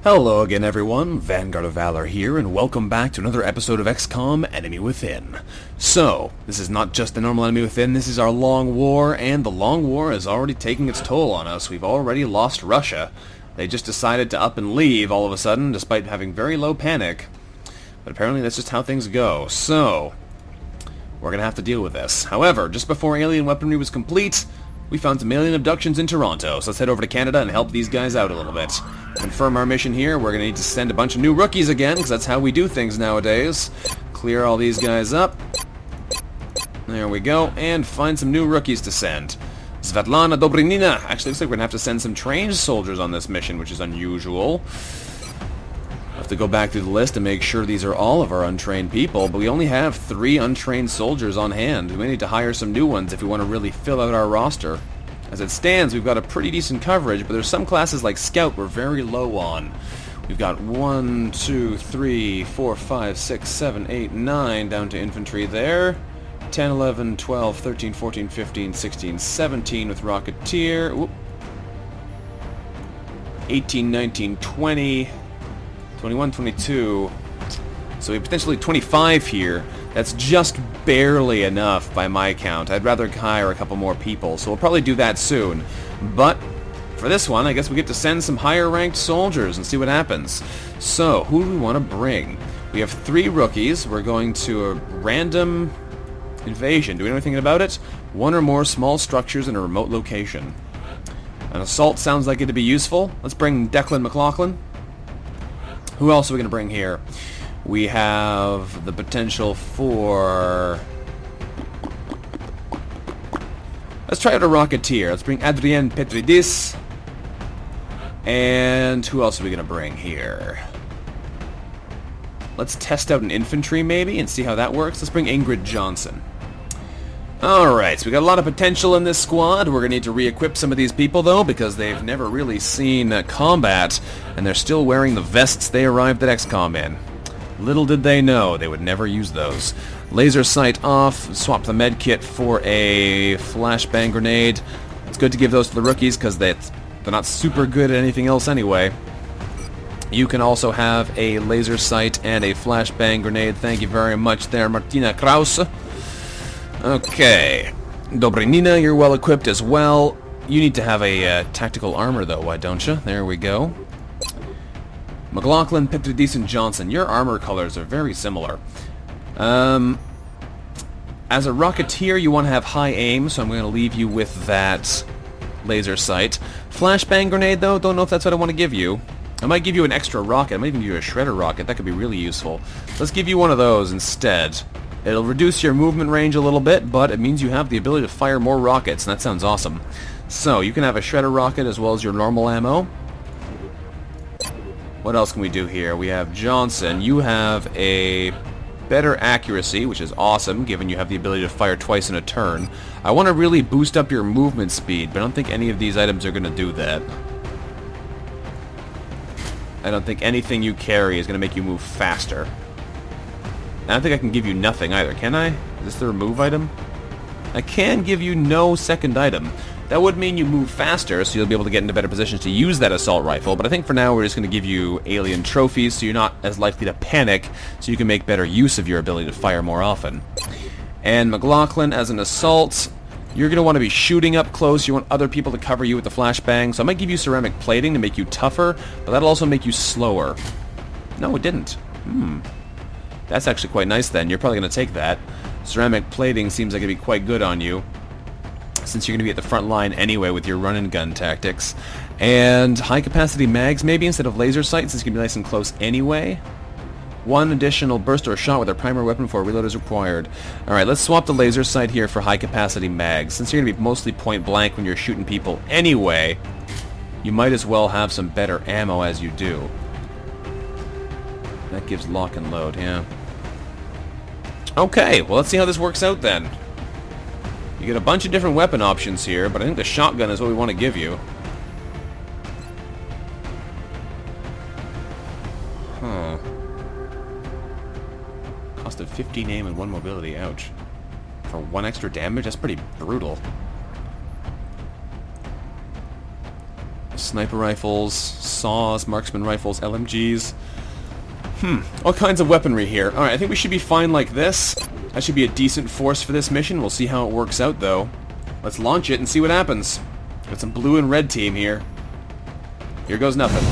Hello again everyone, Vanguard of Valor here, and welcome back to another episode of XCOM Enemy Within. So, this is not just the normal Enemy Within, this is our long war, and the long war is already taking its toll on us. We've already lost Russia. They just decided to up and leave all of a sudden, despite having very low panic. But apparently that's just how things go. So, we're going to have to deal with this. However, just before alien weaponry was complete, we found some alien abductions in Toronto, so let's head over to Canada and help these guys out a little bit. Confirm our mission here. We're going to need to send a bunch of new rookies again, because that's how we do things nowadays. Clear all these guys up. There we go. And find some new rookies to send. Svetlana Dobrinina. Actually, looks like we're going to have to send some trained soldiers on this mission, which is unusual. I'll have to go back through the list and make sure these are all of our untrained people, but we only have 3 untrained soldiers on hand. We may need to hire some new ones if we want to really fill out our roster. As it stands, we've got a pretty decent coverage, but there's some classes like Scout we're very low on. We've got 1, 2, 3, 4, 5, 6, 7, 8, 9 down to infantry there. 10, 11, 12, 13, 14, 15, 16, 17 with Rocketeer. Whoop. 18, 19, 20, 21, 22. So we have potentially 25 here. That's just barely enough by my count. I'd rather hire a couple more people, so we'll probably do that soon. But for this one, I guess we get to send some higher-ranked soldiers and see what happens. So, who do we want to bring? We have 3 rookies. We're going to a random invasion. Do we know anything about it? 1 or more small structures in a remote location. An assault sounds like it'd be useful. Let's bring Declan McLaughlin. Who else are we going to bring here? We have the potential for... Let's try out a Rocketeer. Let's bring Adrien Petridis. And who else are we going to bring here? Let's test out an infantry maybe and see how that works. Let's bring Ingrid Johnson. Alright, so we got a lot of potential in this squad. We're going to need to re-equip some of these people, though, because they've never really seen combat, and they're still wearing the vests they arrived at XCOM in. Little did they know they would never use those. Laser sight off, swap the med kit for a flashbang grenade. It's good to give those to the rookies, because they're not super good at anything else anyway. You can also have a laser sight and a flashbang grenade. Thank you very much there, Martina Krause. Okay, Dobrinina, you're well equipped as well. You need to have a tactical armor though, why don't you? There we go. McLaughlin, Petridis, and Johnson, your armor colors are very similar. As a Rocketeer, you want to have high aim, so I'm going to leave you with that laser sight. Flashbang grenade though, don't know if that's what I want to give you. I might give you an extra rocket, I might even give you a shredder rocket, that could be really useful. Let's give you one of those instead. It'll reduce your movement range a little bit, but it means you have the ability to fire more rockets, and that sounds awesome. So, you can have a shredder rocket as well as your normal ammo. What else can we do here? We have Johnson. You have a better accuracy, which is awesome, given you have the ability to fire twice in a turn. I want to really boost up your movement speed, but I don't think any of these items are going to do that. I don't think anything you carry is going to make you move faster. I don't think I can give you nothing either, can I? Is this the remove item? I can give you no second item. That would mean you move faster, so you'll be able to get into better positions to use that assault rifle, but I think for now we're just going to give you alien trophies, so you're not as likely to panic, so you can make better use of your ability to fire more often. And McLaughlin, as an assault, you're going to want to be shooting up close. You want other people to cover you with the flashbang, so I might give you ceramic plating to make you tougher, but that'll also make you slower. No, it didn't. That's actually quite nice then. You're probably going to take that. Ceramic plating seems like it'd be quite good on you, since you're going to be at the front line anyway with your run-and-gun tactics. And high-capacity mags maybe instead of laser sights, since it's going to be nice and close anyway. 1 additional burst or shot with a primary weapon before reload is required. Alright, let's swap the laser sight here for high-capacity mags. Since you're going to be mostly point-blank when you're shooting people anyway, you might as well have some better ammo as you do. That gives lock and load, yeah. Okay, well let's see how this works out then. You get a bunch of different weapon options here, but I think the shotgun is what we want to give you. Huh. Cost of 15 aim and 1 mobility, ouch. For 1 extra damage? That's pretty brutal. Sniper rifles, saws, marksman rifles, LMGs. All kinds of weaponry here. Alright, I think we should be fine like this. That should be a decent force for this mission. We'll see how it works out, though. Let's launch it and see what happens. Got some blue and red team here. Here goes nothing.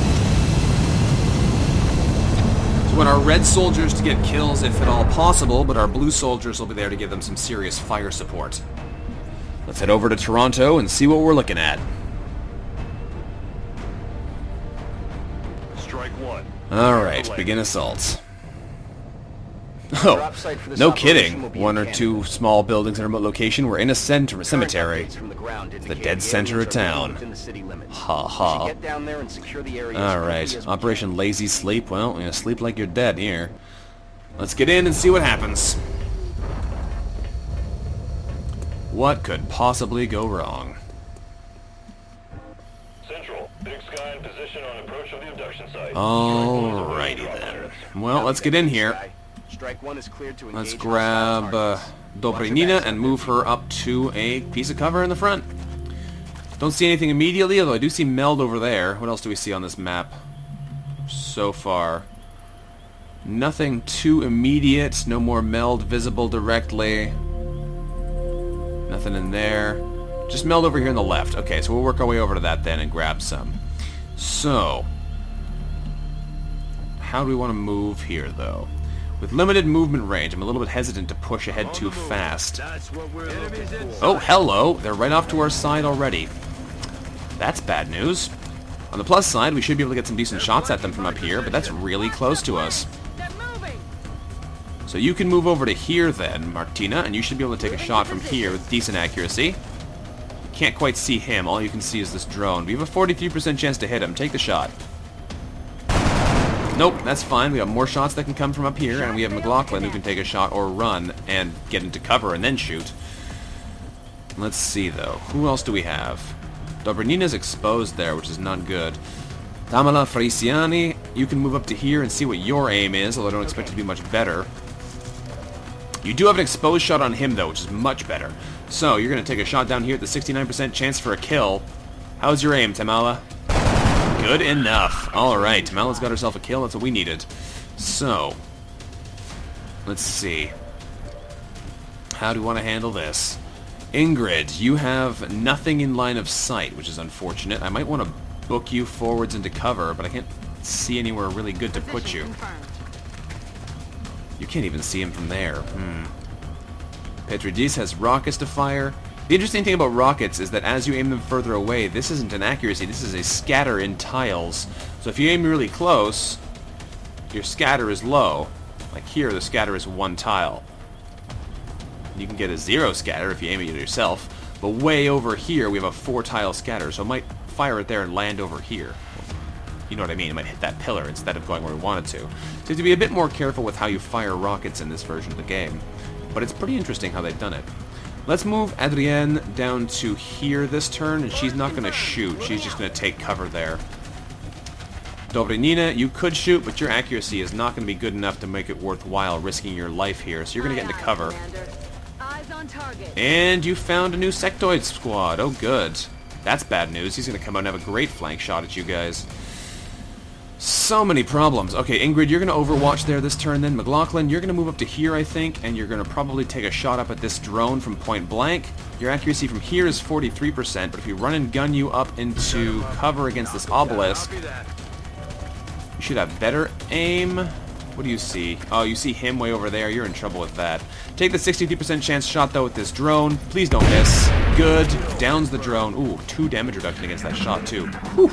So we want our red soldiers to get kills if at all possible, but our blue soldiers will be there to give them some serious fire support. Let's head over to Toronto and see what we're looking at. Strike one. Alright, begin assault. Oh, no kidding. One or two small buildings in a remote location. We're in a cemetery. It's the dead center of town. Ha ha. Alright, Operation Lazy Sleep. Well, you're gonna sleep like you're dead here. Let's get in and see what happens. What could possibly go wrong? Central, Big Sky in position on approach of the abduction site. Alrighty then. Well, let's get in here. Strike one is cleared to Let's engage grab Dobrinina and move her up to a piece of cover in the front. Don't see anything immediately, although I do see Meld over there. What else do we see on this map so far? Nothing too immediate. No more Meld visible directly. Nothing in there. Just Meld over here on the left. Okay, so we'll work our way over to that then and grab some. So, how do we want to move here, though? With limited movement range, I'm a little bit hesitant to push ahead too fast. Oh, hello! They're right off to our side already. That's bad news. On the plus side, we should be able to get some decent shots at them from up here, but that's really close to us. So you can move over to here then, Martina, and you should be able to take a shot from here with decent accuracy. You can't quite see him. All you can see is this drone. We have a 43% chance to hit him. Take the shot. Nope, that's fine. We have more shots that can come from up here, and we have McLaughlin who can take a shot or run and get into cover and then shoot. Let's see, though. Who else do we have? Dobrinina's exposed there, which is not good. Tamala Frisiani, you can move up to here and see what your aim is, although I don't expect it to be much better. You do have an exposed shot on him, though, which is much better. So, you're going to take a shot down here at the 69% chance for a kill. How's your aim, Tamala? Good enough. Alright, Tamala's got herself a kill. That's what we needed. So, let's see. How do we want to handle this? Ingrid, you have nothing in line of sight, which is unfortunate. I might want to book you forwards into cover, but I can't see anywhere really good to put you. You can't even see him from there. Petridis has rockets to fire. The interesting thing about rockets is that as you aim them further away, this isn't an accuracy, this is a scatter in tiles. So if you aim really close, your scatter is low. Like here, the scatter is 1 tile. You can get a 0 scatter if you aim it yourself, but way over here we have a 4-tile scatter, so it might fire it there and land over here. You know what I mean? It might hit that pillar instead of going where we wanted to. So you have to be a bit more careful with how you fire rockets in this version of the game. But it's pretty interesting how they've done it. Let's move Adrienne down to here this turn, and she's not going to shoot. She's just going to take cover there. Dobrinina, you could shoot, but your accuracy is not going to be good enough to make it worthwhile risking your life here, so you're going to get into cover. And you found a new sectoid squad. Oh, good. That's bad news. He's going to come out and have a great flank shot at you guys. So many problems. Okay, Ingrid, you're going to overwatch there this turn then. McLaughlin, you're going to move up to here, I think, and you're going to probably take a shot up at this drone from point blank. Your accuracy from here is 43%, but if you run and gun you up into cover against this obelisk, you should have better aim. What do you see? Oh, you see him way over there. You're in trouble with that. Take the 63% chance shot, though, with this drone. Please don't miss. Good. Downs the drone. Ooh, 2 damage reduction against that shot, too. Whew.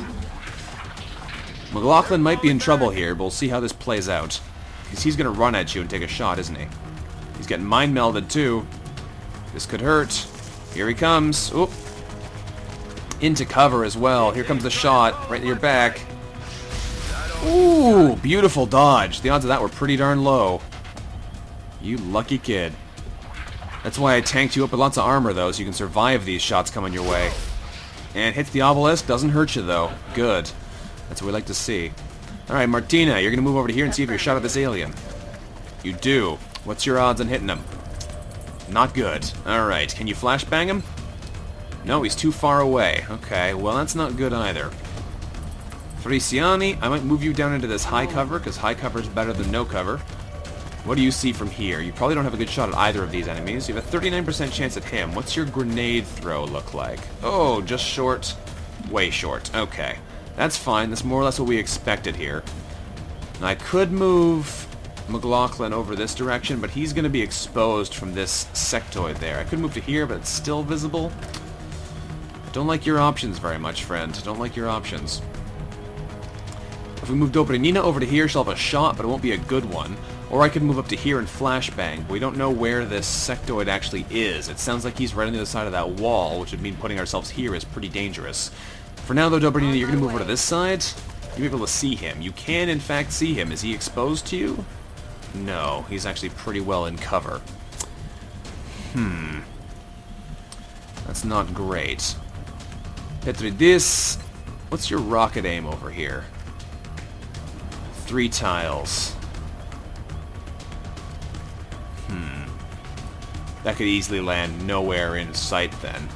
McLaughlin might be in trouble here, but we'll see how this plays out. Because he's going to run at you and take a shot, isn't he? He's getting mind melded, too. This could hurt. Here he comes. Oop. Into cover as well. Here comes the shot. Right in your back. Ooh, beautiful dodge. The odds of that were pretty darn low. You lucky kid. That's why I tanked you up with lots of armor, though, so you can survive these shots coming your way. And hits the obelisk. Doesn't hurt you, though. Good. That's what we like to see. Alright, Martina, you're going to move over to here and see if you're shot at this alien. You do. What's your odds on hitting him? Not good. Alright, can you flashbang him? No, he's too far away. Okay, well that's not good either. Frisiani, I might move you down into this high cover, because high cover is better than no cover. What do you see from here? You probably don't have a good shot at either of these enemies. You have a 39% chance at him. What's your grenade throw look like? Oh, just short. Way short. Okay. That's fine. That's more or less what we expected here. And I could move McLaughlin over this direction, but he's going to be exposed from this sectoid there. I could move to here, but it's still visible. Don't like your options very much, friend. Don't like your options. If we move Dobranina over to here, she'll have a shot, but it won't be a good one. Or I could move up to here and flashbang, but we don't know where this sectoid actually is. It sounds like he's right on the other side of that wall, which would mean putting ourselves here is pretty dangerous. For now, though, Dobranina, you're going to move over to this side. You'll be able to see him. You can, in fact, see him. Is he exposed to you? No, he's actually pretty well in cover. That's not great. Petridis, what's your rocket aim over here? 3 tiles. That could easily land nowhere in sight then.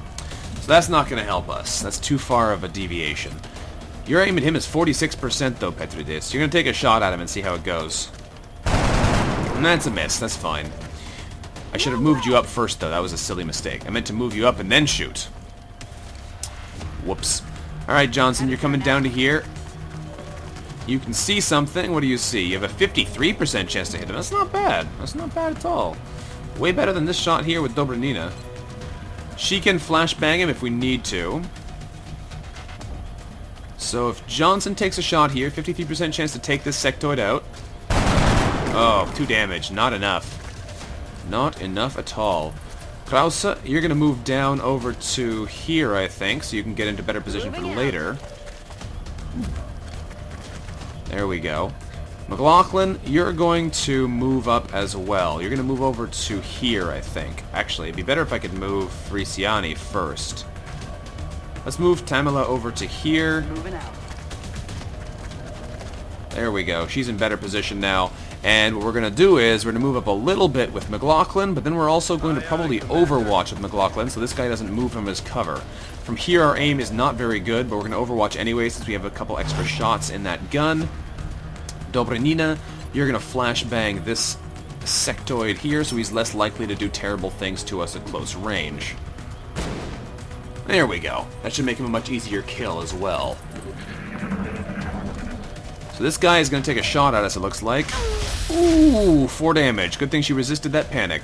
So that's not going to help us. That's too far of a deviation. Your aim at him is 46% though, Petridis. You're going to take a shot at him and see how it goes. And that's a miss. That's fine. I should have moved you up first though. That was a silly mistake. I meant to move you up and then shoot. Whoops. Alright, Johnson, you're coming down to here. You can see something. What do you see? You have a 53% chance to hit him. That's not bad. That's not bad at all. Way better than this shot here with Dobranina. She can flashbang him if we need to. So if Johnson takes a shot here, 53% chance to take this sectoid out. Oh, 2 damage. Not enough. Not enough at all. Krause, you're going to move down over to here, I think, so you can get into better position for later. There we go. McLaughlin, you're going to move up as well. You're going to move over to here, I think. Actually, it'd be better if I could move Frisiani first. Let's move Tamila over to here. Moving out. There we go. She's in better position now. And what we're going to do is we're going to move up a little bit with McLaughlin, but then we're also going to probably overwatch with McLaughlin so this guy doesn't move from his cover. From here, our aim is not very good, but we're going to overwatch anyway since we have a couple extra shots in that gun. Dobranina, you're going to flashbang this sectoid here so he's less likely to do terrible things to us at close range. There we go. That should make him a much easier kill as well. So this guy is going to take a shot at us, it looks like. Ooh, 4 damage. Good thing she resisted that panic.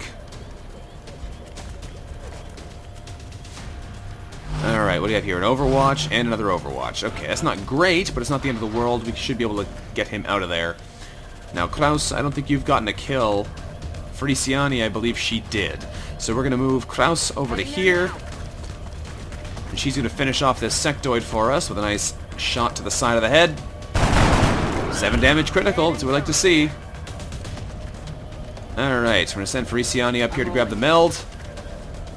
Alright, what do you have here? An Overwatch and another Overwatch. Okay, that's not great, but it's not the end of the world. We should be able to get him out of there. Now, Kraus, I don't think you've gotten a kill. Frisiani, I believe she did. So we're going to move Kraus over to here. And she's going to finish off this sectoid for us with a nice shot to the side of the head. 7 damage critical, that's what we like to see. Alright, so we're going to send Frisiani up here to grab the meld.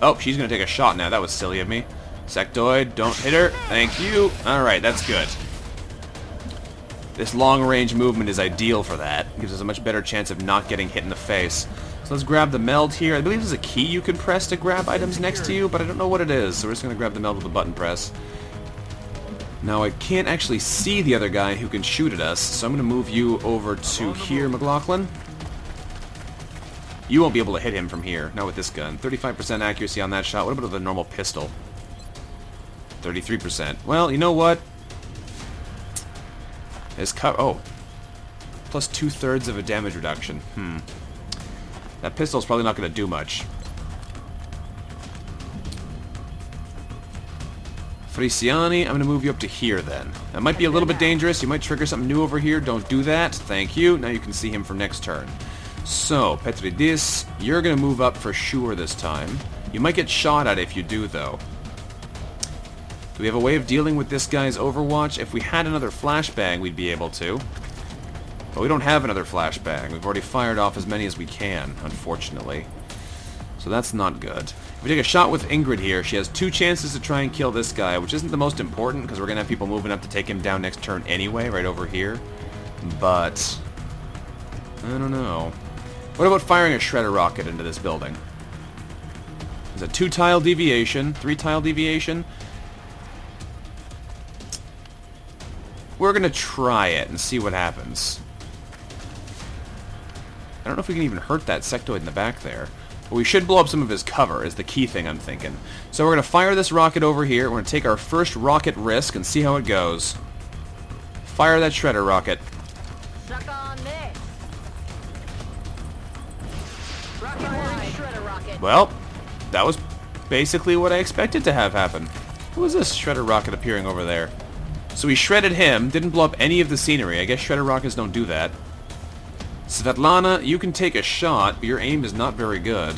Oh, she's going to take a shot now. That was silly of me. Sectoid, don't hit her. Thank you. Alright, that's good. This long-range movement is ideal for that. It gives us a much better chance of not getting hit in the face. So let's grab the meld here. I believe there's a key you can press to grab items next to you, but I don't know what it is. So we're just going to grab the meld with a button press. Now, I can't actually see the other guy who can shoot at us, so I'm going to move you over to here, McLaughlin. You won't be able to hit him from here, not with this gun. 35% accuracy on that shot. What about the normal pistol? 33%. Well, you know what? His oh. Plus 2/3 of a damage reduction. That pistol's probably not going to do much. Frisiani, I'm going to move you up to here then. That might be a little bit dangerous. You might trigger something new over here. Don't do that. Thank you. Now you can see him for next turn. So, Petridis, you're going to move up for sure this time. You might get shot at if you do, though. Do we have a way of dealing with this guy's Overwatch? If we had another flashbang, we'd be able to. But we don't have another flashbang. We've already fired off as many as we can, unfortunately. So that's not good. If we take a shot with Ingrid here, she has 2 chances to try and kill this guy, which isn't the most important, because we're going to have people moving up to take him down next turn anyway, right over here. But I don't know. What about firing a shredder rocket into this building? There's a 2-tile deviation, 3-tile deviation. we're gonna try it and see what happens. I don't know if we can even hurt that sectoid in the back there. But we should blow up some of his cover, is the key thing I'm thinking. So we're going to fire this rocket over here. We're going to take our first rocket risk and see how it goes. Fire that shredder rocket. Suck on this. Rocket wide. Shredder rocket. Well, that was basically what I expected to have happen. Who was this shredder rocket appearing over there? So we shredded him, didn't blow up any of the scenery. I guess shredder rockets don't do that. Svetlana, you can take a shot, but your aim is not very good.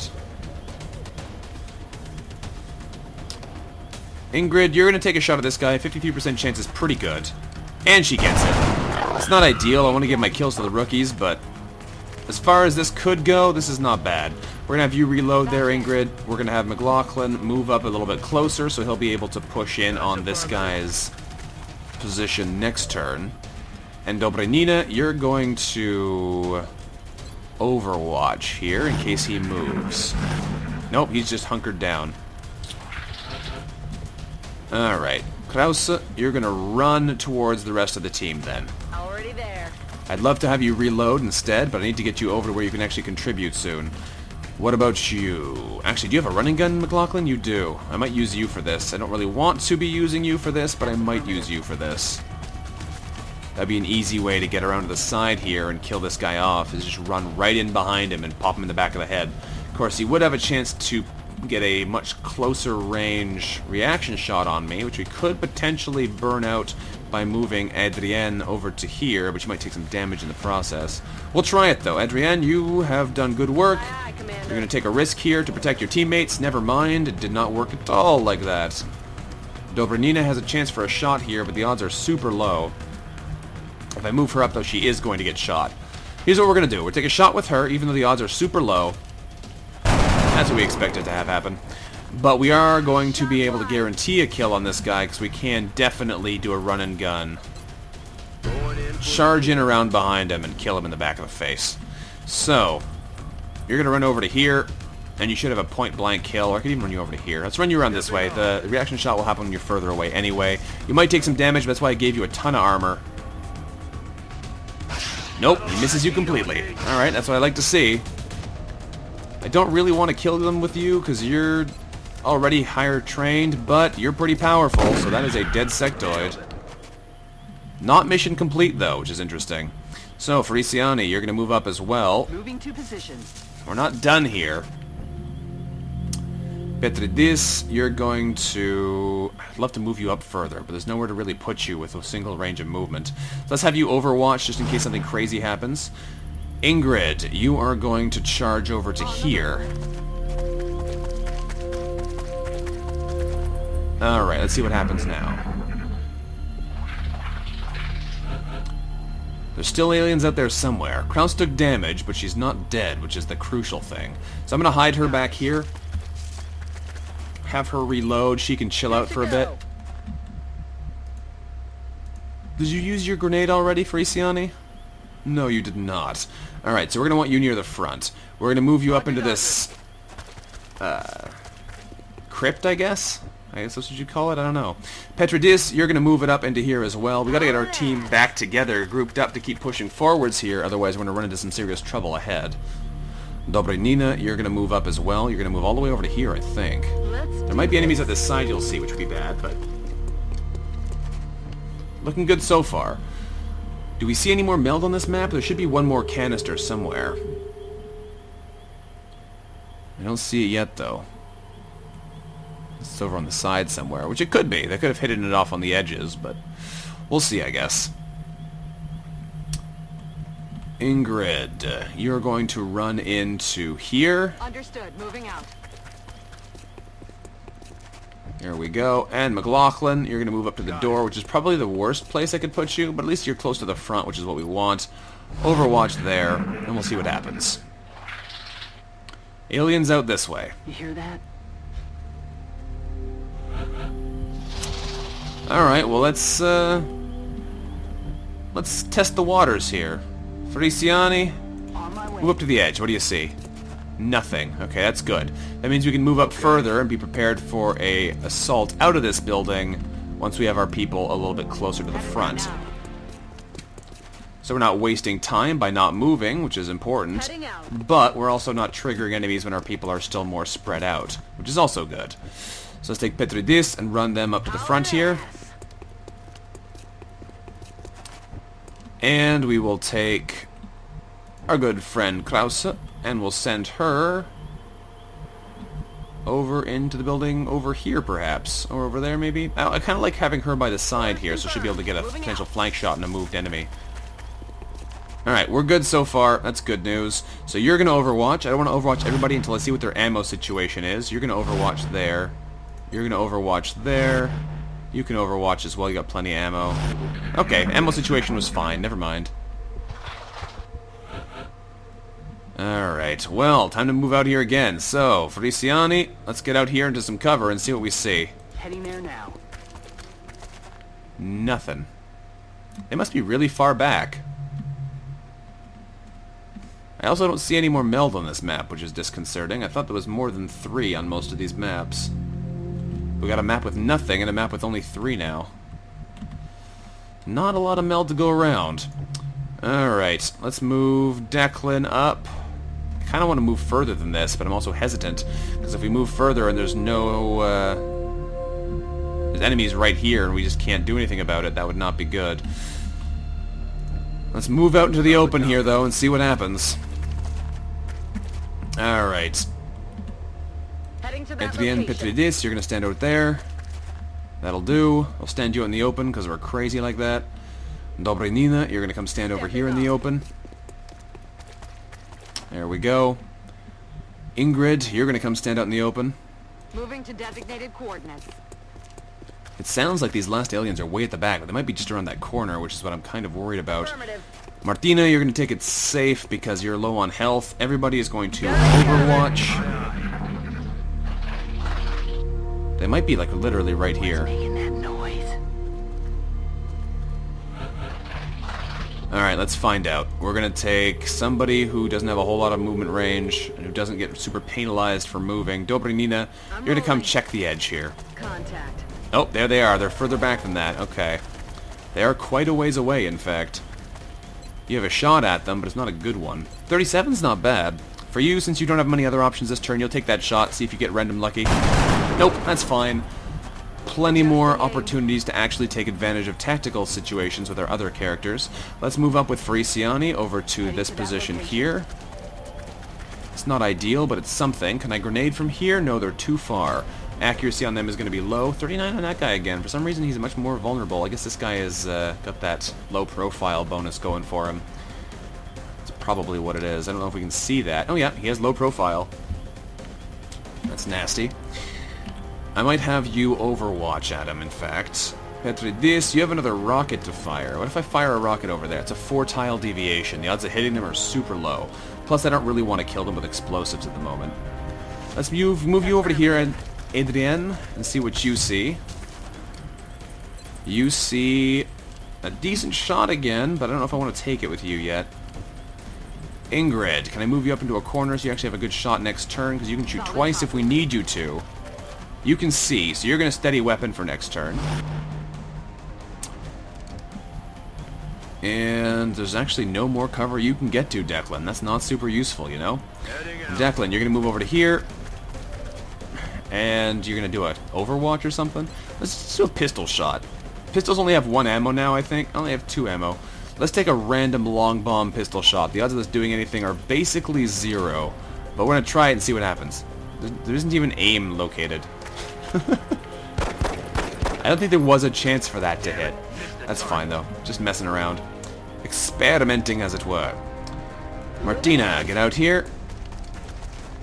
Ingrid, you're going to take a shot at this guy. 53% chance is pretty good. And she gets it. It's not ideal. I want to give my kills to the rookies, but as far as this could go, this is not bad. We're going to have you reload there, Ingrid. We're going to have McLaughlin move up a little bit closer, so he'll be able to push in on this guy's position next turn. And Dobranina, you're going to overwatch here in case he moves. Nope, he's just hunkered down. Alright. Krause, you're going to run towards the rest of the team then. Already there. I'd love to have you reload instead, but I need to get you over to where you can actually contribute soon. What about you? Actually, do you have a running gun, McLaughlin? You do. I might use you for this. I don't really want to be using you for this, but I might use you for this. That'd be an easy way to get around to the side here and kill this guy off, is just run right in behind him and pop him in the back of the head. Of course, he would have a chance to get a much closer range reaction shot on me, which we could potentially burn out by moving Adrienne over to here, but you might take some damage in the process. We'll try it, though. Adrienne, you have done good work. Aye, Commander. You're going to take a risk here to protect your teammates. Never mind, it did not work at all like that. Dobranina has a chance for a shot here, but the odds are super low. If I move her up, though, she is going to get shot. Here's what we're going to do. We'll take a shot with her, even though the odds are super low. That's what we expected to have happen. But we are going to be able to guarantee a kill on this guy, because we can definitely do a run and gun. Charge in around behind him and kill him in the back of the face. So, you're going to run over to here, and you should have a point-blank kill, or I could even run you over to here. Let's run you around this way. The reaction shot will happen when you're further away anyway. You might take some damage, but that's why I gave you a ton of armor. Nope, he misses you completely. Alright, that's what I like to see. I don't really want to kill them with you, because you're already higher trained, but you're pretty powerful, so that is a dead sectoid. Not mission complete, though, which is interesting. So, Feliciani, you're going to move up as well. Moving to position. We're not done here. Petridis, you're going to... I'd love to move you up further, but there's nowhere to really put you with a single range of movement. Let's have you overwatch just in case something crazy happens. Ingrid, you are going to charge over to here. Alright, let's see what happens now. There's still aliens out there somewhere. Kraus took damage, but she's not dead, which is the crucial thing. So I'm going to hide her back here. Have her reload. She can chill out for a bit. Did you use your grenade already, Feliciani? No, you did not. Alright, so we're going to want you near the front. We're going to move you up into this... crypt, I guess? I guess that's what you call it? I don't know. Petridis, you're going to move it up into here as well. We got to get our team back together, grouped up to keep pushing forwards here, otherwise we're going to run into some serious trouble ahead. Dobranina, you're going to move up as well. You're going to move all the way over to here, I think. There might be enemies at this side you'll see, which would be bad, but... looking good so far. Do we see any more meld on this map? There should be one more canister somewhere. I don't see it yet, though. It's over on the side somewhere, which it could be. They could have hidden it off on the edges, but we'll see, I guess. Ingrid, you're going to run into here. Understood. Moving out. There we go. And McLaughlin, you're going to move up to the door, which is probably the worst place I could put you, but at least you're close to the front, which is what we want. Overwatch there, and we'll see what happens. Aliens out this way. You hear that? Alright, well let's test the waters here. Feliciani, On my way. move up to the edge. What do you see? Nothing. Okay, that's good. That means we can move up further and be prepared for a assault out of this building once we have our people a little bit closer to the front. So we're not wasting time by not moving, which is important. Heading out. But we're also not triggering enemies when our people are still more spread out, which is also good. So let's take Petridis and run them up to the front here. And we will take our good friend Krause, and we'll send her over into the building over here, perhaps. Or over there, maybe? I kind of like having her by the side here, so she'll be able to get a potential flank shot on a moved enemy. Alright, we're good so far. That's good news. So you're going to overwatch. I don't want to overwatch everybody until I see what their ammo situation is. You're going to overwatch there. You're going to overwatch there. You can overwatch as well. You got plenty of ammo. Okay, ammo situation was fine. Never mind. Alright, well, time to move out here again. So, Frisiani, let's get out here into some cover and see what we see. Heading there now. Nothing. They must be really far back. I also don't see any more meld on this map, which is disconcerting. I thought there was more than 3 on most of these maps. We got a map with nothing and a map with only 3 now. Not a lot of meld to go around. Alright, let's move Declan up. I kind of want to move further than this, but I'm also hesitant. Because if we move further and there's no... there's enemies right here and we just can't do anything about it, that would not be good. Let's move out into the open here, though, and see what happens. Alright. Heading to that Adrien location. Petridis, you're going to stand out there. That'll do. I'll stand you out in the open because we're crazy like that. Dobrinina, you're going to come stand over here in the open. There we go. Ingrid, you're going to come stand out in the open. Moving to designated coordinates. It sounds like these last aliens are way at the back, but they might be just around that corner, which is what I'm kind of worried about. Affirmative. Martina, you're going to take it safe because you're low on health. Everybody is going to overwatch. They might be, like, literally right here. Making that noise. Alright, let's find out. We're going to take somebody who doesn't have a whole lot of movement range and who doesn't get super penalized for moving. Dobrinina, you're going to come check the edge here. Contact. Oh, there they are. They're further back than that. Okay. They are quite a ways away, in fact. You have a shot at them, but it's not a good one. 37's not bad. For you, since you don't have many other options this turn, you'll take that shot, see if you get random lucky. Nope, that's fine. Plenty more opportunities to actually take advantage of tactical situations with our other characters. Let's move up with Frisiani over to this position here. It's not ideal, but it's something. Can I grenade from here? No, they're too far. Accuracy on them is going to be low. 39 on that guy again. For some reason, he's much more vulnerable. I guess this guy has got that low profile bonus going for him. That's probably what it is. I don't know if we can see that. Oh yeah, he has low profile. That's nasty. I might have you overwatch at him, in fact. Petridis, you have another rocket to fire. What if I fire a rocket over there? It's a 4-tile deviation. The odds of hitting them are super low. Plus, I don't really want to kill them with explosives at the moment. Let's move you over to here and Adrien, and see what you see. You see a decent shot again, but I don't know if I want to take it with you yet. Ingrid, can I move you up into a corner so you actually have a good shot next turn? Because you can shoot twice if we need you to. You can see, so you're going to steady weapon for next turn. And there's actually no more cover you can get to, Declan. That's not super useful, you know? Declan, you're going to move over to here. And you're going to do an overwatch or something? Let's do a pistol shot. Pistols only have 1 ammo now, I think. I only have 2 ammo. Let's take a random long bomb pistol shot. The odds of this doing anything are basically 0. But we're going to try it and see what happens. There isn't even aim located. I don't think there was a chance for that to hit. That's fine, though. Just messing around. Experimenting, as it were. Martina, get out here.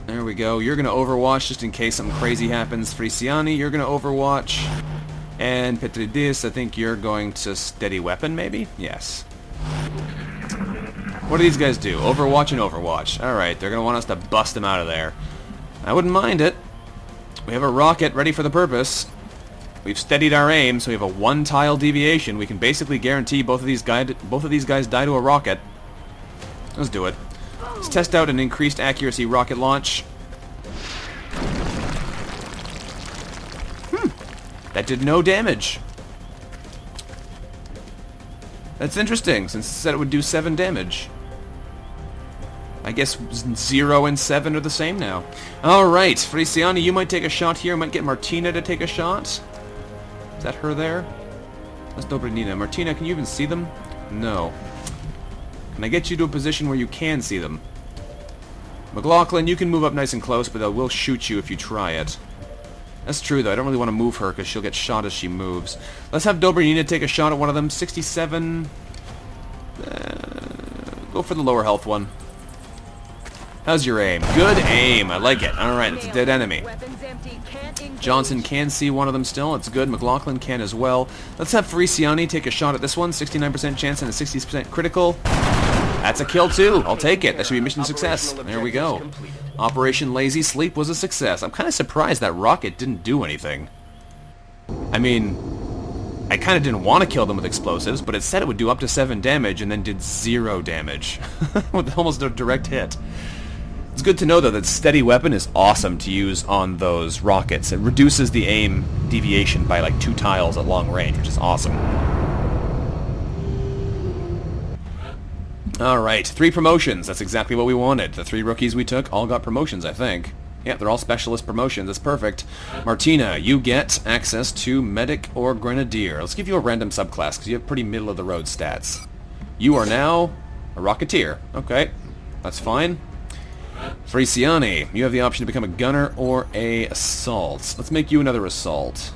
There we go. You're going to overwatch just in case something crazy happens. Frisiani, you're going to overwatch. And Petridis, I think you're going to steady weapon, maybe? Yes. What do these guys do? Overwatch and overwatch. Alright, they're going to want us to bust them out of there. I wouldn't mind it. We have a rocket ready for the purpose. We've steadied our aim, so we have a 1-tile deviation. We can basically guarantee both of these guys die to a rocket. Let's do it. Let's test out an increased accuracy rocket launch. That did no damage. That's interesting, since it said it would do 7 damage. I guess 0 and 7 are the same now. Alright, Frisiani, you might take a shot here. Might get Martina to take a shot. Is that her there? That's Dobranina. Martina, can you even see them? No. Can I get you to a position where you can see them? McLaughlin, you can move up nice and close, but they will shoot you if you try it. That's true, though. I don't really want to move her, because she'll get shot as she moves. Let's have Dobranina take a shot at one of them. 67... go for the lower health one. How's your aim? Good aim. I like it. Alright, it's a dead enemy. Johnson can see one of them still. It's good. McLaughlin can as well. Let's have Frisiani take a shot at this one. 69% chance and a 60% critical. That's a kill too. I'll take it. That should be mission success. There we go. Operation Lazy Sleep was a success. I'm kind of surprised that rocket didn't do anything. I mean, I kind of didn't want to kill them with explosives, but it said it would do up to 7 damage and then did 0 damage. With almost a direct hit. It's good to know, though, that steady weapon is awesome to use on those rockets. It reduces the aim deviation by like 2 tiles at long range, which is awesome. Alright, 3 promotions. That's exactly what we wanted. The 3 rookies we took all got promotions, I think. Yeah, they're all specialist promotions. That's perfect. Martina, you get access to Medic or Grenadier. Let's give you a random subclass, because you have pretty middle-of-the-road stats. You are now a Rocketeer. Okay, that's fine. Frisiani, you have the option to become a gunner or a assault. Let's make you another assault.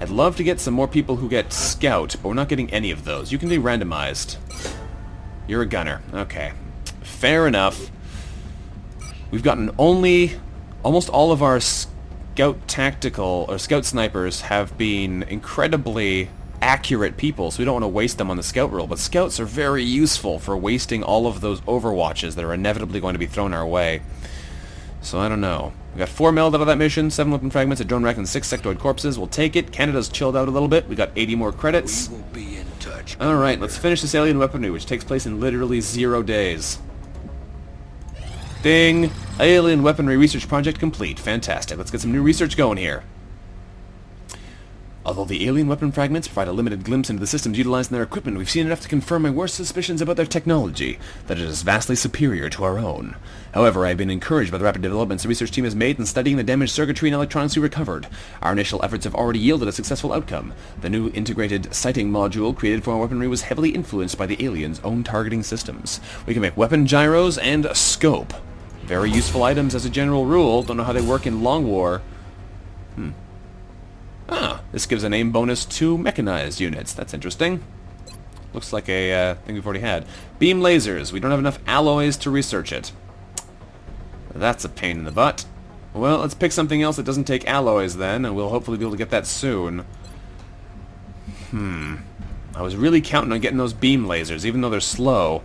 I'd love to get some more people who get scout, but we're not getting any of those. You can be randomized. You're a gunner. Okay. Fair enough. We've gotten almost all of our scout tactical, or scout snipers have been incredibly accurate people, so we don't want to waste them on the scout roll, but scouts are very useful for wasting all of those overwatches that are inevitably going to be thrown our way. So I don't know. We got 4 meld out of that mission, 7 weapon fragments, a drone rack, and 6 sectoid corpses. We'll take it. Canada's chilled out a little bit. We got 80 more credits. Alright, let's finish this alien weaponry, which takes place in literally 0 days. Ding! Alien weaponry research project complete. Fantastic. Let's get some new research going here. Although the alien weapon fragments provide a limited glimpse into the systems utilized in their equipment, we've seen enough to confirm my worst suspicions about their technology, that it is vastly superior to our own. However, I have been encouraged by the rapid developments the research team has made in studying the damaged circuitry and electronics we recovered. Our initial efforts have already yielded a successful outcome. The new integrated sighting module created for our weaponry was heavily influenced by the aliens' own targeting systems. We can make weapon gyros and a scope. Very useful items as a general rule. Don't know how they work in Long War. Ah, this gives an aim bonus to mechanized units. That's interesting. Looks like a thing we've already had. Beam lasers. We don't have enough alloys to research it. That's a pain in the butt. Well, let's pick something else that doesn't take alloys then, and we'll hopefully be able to get that soon. I was really counting on getting those beam lasers, even though they're slow.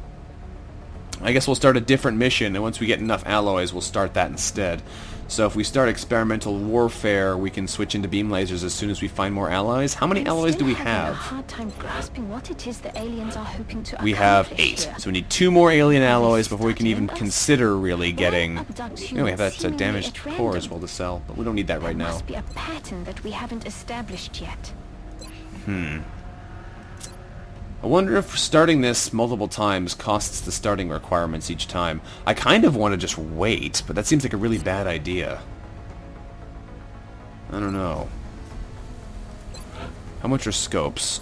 I guess we'll start a different mission, and once we get enough alloys, we'll start that instead. So if we start experimental warfare, we can switch into beam lasers as soon as we find more alloys. How many alloys do we have? We have 8. So we need 2 more alien alloys before we can even consider really getting... we have that damaged core as well to sell, but we don't need that right now. There must be a pattern that we haven't established yet. I wonder if starting this multiple times costs the starting requirements each time. I kind of want to just wait, but that seems like a really bad idea. I don't know. How much are scopes?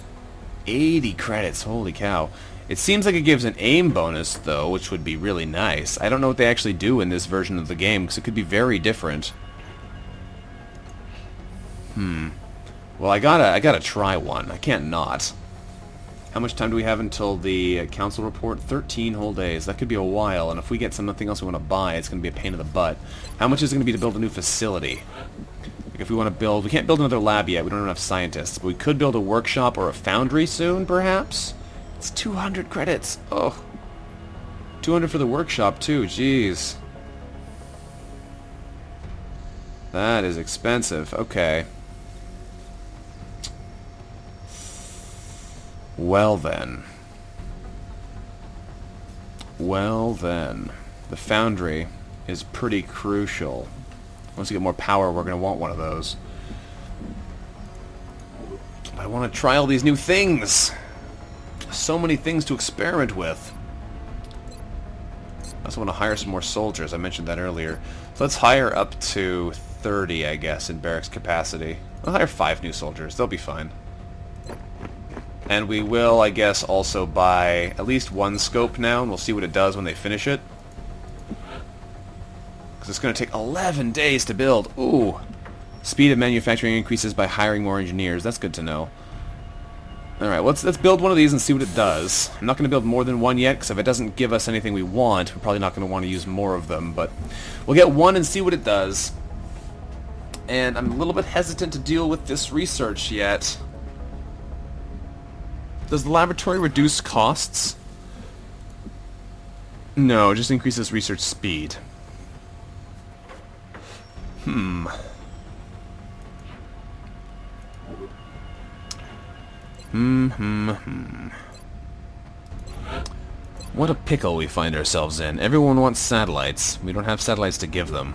80 credits, holy cow. It seems like it gives an aim bonus, though, which would be really nice. I don't know what they actually do in this version of the game, because it could be very different. Well, I gotta try one. I can't not. How much time do we have until the council report? 13 whole days. That could be a while, and if we get something else we want to buy, it's going to be a pain in the butt. How much is it going to be to build a new facility? Like if we want to build... We can't build another lab yet. We don't have enough scientists, but we could build a workshop or a foundry soon, perhaps? It's 200 credits. Oh. 200 for the workshop, too. Jeez. That is expensive. Okay. Well then. The foundry is pretty crucial. Once we get more power, we're going to want one of those. I want to try all these new things. So many things to experiment with. I also want to hire some more soldiers. I mentioned that earlier. So let's hire up to 30, I guess, in barracks capacity. I'll hire 5 new soldiers. They'll be fine. And we will, I guess, also buy at least 1 scope now, and we'll see what it does when they finish it. Because it's going to take 11 days to build. Ooh. Speed of manufacturing increases by hiring more engineers. That's good to know. Alright, let's build one of these and see what it does. I'm not going to build more than 1 yet, because if it doesn't give us anything we want, we're probably not going to want to use more of them. But we'll get 1 and see what it does. And I'm a little bit hesitant to deal with this research yet. Does the laboratory reduce costs? No, it just increases research speed. What a pickle we find ourselves in. Everyone wants satellites. We don't have satellites to give them.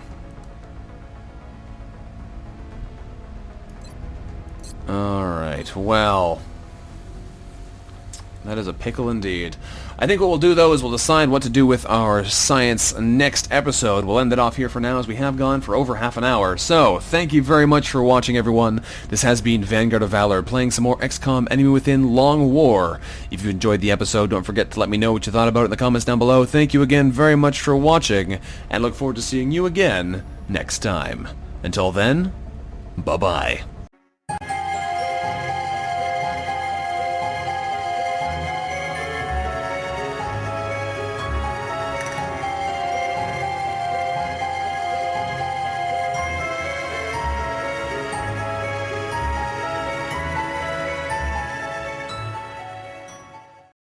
Alright, well... that is a pickle indeed. I think what we'll do, though, is we'll decide what to do with our science next episode. We'll end it off here for now, as we have gone for over half an hour. So, thank you very much for watching, everyone. This has been Vanguard of Valor, playing some more XCOM Enemy Within Long War. If you enjoyed the episode, don't forget to let me know what you thought about it in the comments down below. Thank you again very much for watching, and look forward to seeing you again next time. Until then, bye-bye.